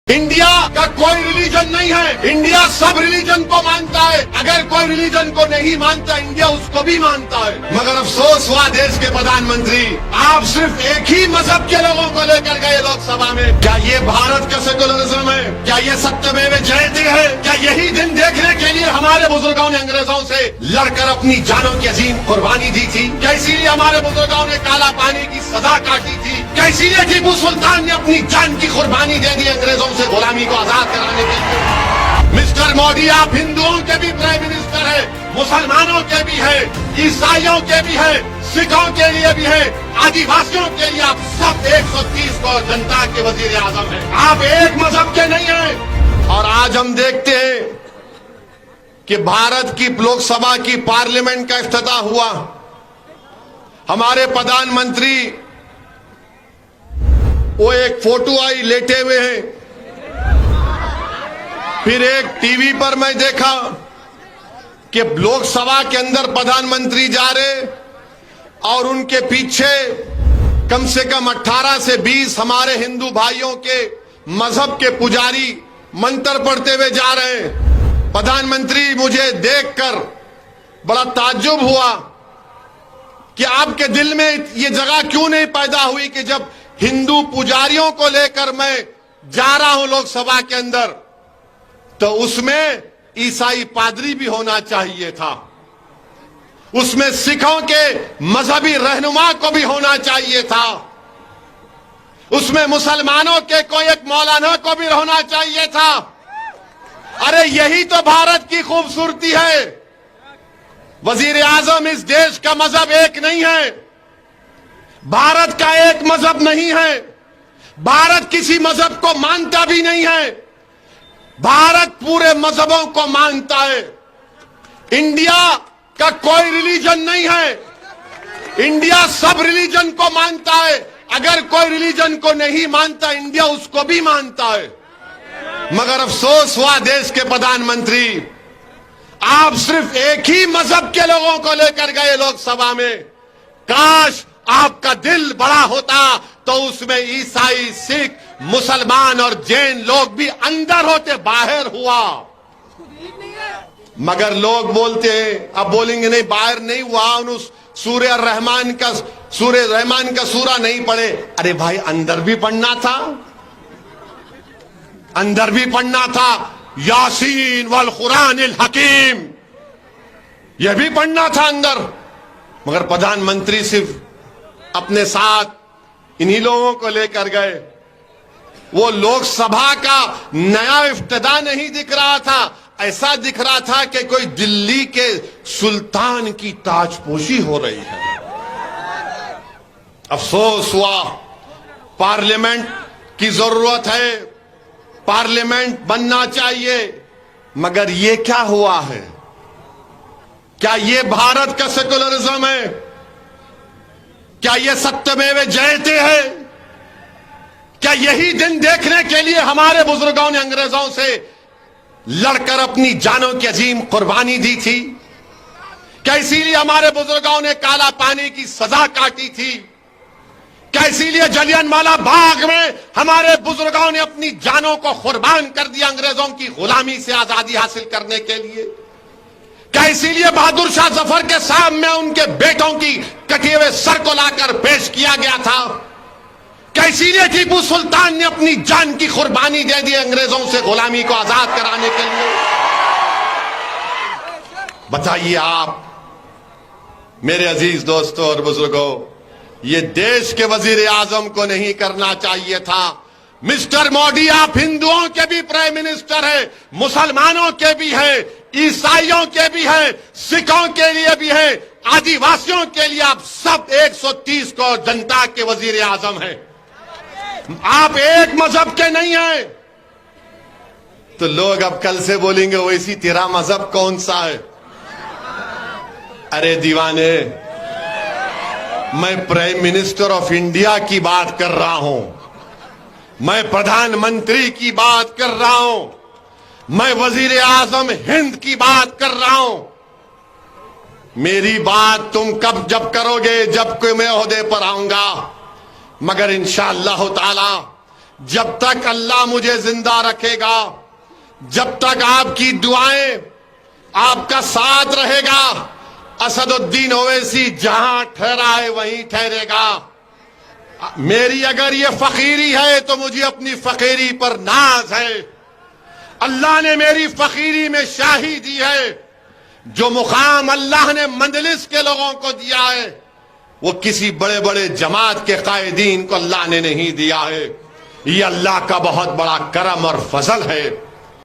India का कोई religion नहीं है। इंडिया सब रिलीजन को मानता है। अगर कोई रिलीजन को नहीं मानता, इंडिया उसको भी मानता है। मगर अफसोस हुआ देश के प्रधानमंत्री, आप सिर्फ एक ही मजहब के लोगों को लेकर गए लोकसभा में। क्या ये भारत का सेकुलरिज्म है? क्या ये सत्यमेव जयते है? क्या यही दिन देखने के लिए हमारे बुजुर्गों ने अंग्रेजों से लड़कर अपनी जानों की अजीम कुर्बानी दी थी? क्या इसीलिए हमारे बुजुर्गों ने काला पानी की सजा काटी थी? क्या इसीलिए टीपू सुल्तान ने अपनी जान की कुर्बानी दे दी अंग्रेजों से गुलामी को आजाद कराने के लिए? मिस्टर मोदी, आप हिंदुओं के भी प्राइम मिनिस्टर है, मुसलमानों के भी है, ईसाइयों के भी है, सिखों के लिए भी है, आदिवासियों के लिए आप सब 130 करोड़ जनता के वजीर आजम है। आप एक मजहब के नहीं हैं। और आज हम देखते हैं कि भारत की लोकसभा की पार्लियामेंट का इफ्तिताह हुआ। हमारे प्रधानमंत्री वो एक फोटो आई लेटे हुए हैं। फिर एक टीवी पर मैं देखा कि लोकसभा के अंदर प्रधानमंत्री जा रहे और उनके पीछे कम से कम 18 से 20 हमारे हिंदू भाइयों के मजहब के पुजारी मंत्र पढ़ते हुए जा रहे हैं। प्रधानमंत्री, मुझे देखकर बड़ा ताज्जुब हुआ कि आपके दिल में ये जगह क्यों नहीं पैदा हुई कि जब हिंदू पुजारियों को लेकर मैं जा रहा हूं लोकसभा के अंदर, तो उसमें ईसाई पादरी भी होना चाहिए था, उसमें सिखों के मजहबी रहनुमा को भी होना चाहिए था, उसमें मुसलमानों के कोई एक मौलाना को भी होना चाहिए था। अरे यही तो भारत की खूबसूरती है। वजीर आजम, इस देश का मजहब एक नहीं है, भारत का एक मजहब नहीं है, भारत किसी मजहब को मानता भी नहीं है, भारत पूरे मजहबों को मानता है। इंडिया का कोई रिलीजन नहीं है, इंडिया सब रिलीजन को मानता है। अगर कोई रिलीजन को नहीं मानता, इंडिया उसको भी मानता है। मगर अफसोस हुआ देश के प्रधानमंत्री, आप सिर्फ एक ही मजहब के लोगों को लेकर गए लोकसभा में। काश आपका दिल बड़ा होता तो उसमें ईसाई, सिख, मुसलमान और जैन लोग भी अंदर होते, बाहर हुआ। मगर लोग बोलते हैं, अब बोलेंगे नहीं बाहर नहीं हुआ, उस सूर्य रहमान का सूरा नहीं पढ़े। अरे भाई, अंदर भी पढ़ना था, अंदर भी पढ़ना था। यासीन वल कुरानिल हकीम, यह भी पढ़ना था अंदर। मगर प्रधानमंत्री सिर्फ अपने साथ इन्हीं लोगों को लेकर गए। वो लोकसभा का नया इफ्तिताह नहीं दिख रहा था, ऐसा दिख रहा था कि कोई दिल्ली के सुल्तान की ताजपोशी हो रही है। अफसोस हुआ, पार्लियामेंट की जरूरत है, पार्लियामेंट बनना चाहिए। मगर ये क्या हुआ है? क्या ये भारत का सेकुलरिज्म है? क्या ये सत्यमेव जयते है? क्या यही दिन देखने के लिए हमारे बुजुर्गों ने अंग्रेजों से लड़कर अपनी जानों की अजीम कुर्बानी दी थी? क्या इसीलिए हमारे बुजुर्गों ने काला पानी की सजा काटी थी? क्या इसीलिए जलियांवाला बाग में हमारे बुजुर्गों ने अपनी जानों को कुर्बान कर दिया अंग्रेजों की गुलामी से आजादी हासिल करने के लिए? क्या इसीलिए बहादुर शाह जफर के सामने उनके बेटों की कटे हुए सर को लाकर पेश किया गया था? क्या इसीलिए टीपू सुल्तान ने अपनी जान की कुर्बानी दे दी अंग्रेजों से गुलामी को आजाद कराने के लिए? बताइए आप मेरे अजीज दोस्तों और बुजुर्गों, ये देश के वजीर आजम को नहीं करना चाहिए था। मिस्टर मोदी, आप हिंदुओं के भी प्राइम मिनिस्टर है, मुसलमानों के भी है, ईसाइयों के भी है, सिखों के लिए भी है, आदिवासियों के लिए आप सब 130 करोड़ जनता के वजीर आजम हैं। आप एक मजहब के नहीं हैं। तो लोग अब कल से बोलेंगे वैसी तेरा मजहब कौन सा है? अरे दीवाने, मैं प्राइम मिनिस्टर ऑफ इंडिया की बात कर रहा हूं, मैं प्रधानमंत्री की बात कर रहा हूं, मैं वजीर आजम हिंद की बात कर रहा हूं। मेरी बात तुम जब करोगे, जब कोई मैं ओहदे पर आऊंगा। मगर इंशाअल्लाह ताला जब तक अल्लाह मुझे जिंदा रखेगा, जब तक आपकी दुआएं, आपका साथ रहेगा, असदुद्दीन ओवैसी जहां ठहरा है वहीं ठहरेगा। मेरी अगर ये फकीरी है तो मुझे अपनी फकीरी पर नाज है। अल्लाह ने मेरी फकीरी में शाही दी है। जो मुकाम अल्लाह ने मंजलिस के लोगों को दिया है वो किसी बड़े बड़े जमात के कायदीन को अल्लाह ने नहीं दिया है। ये अल्लाह का बहुत बड़ा करम और फजल है।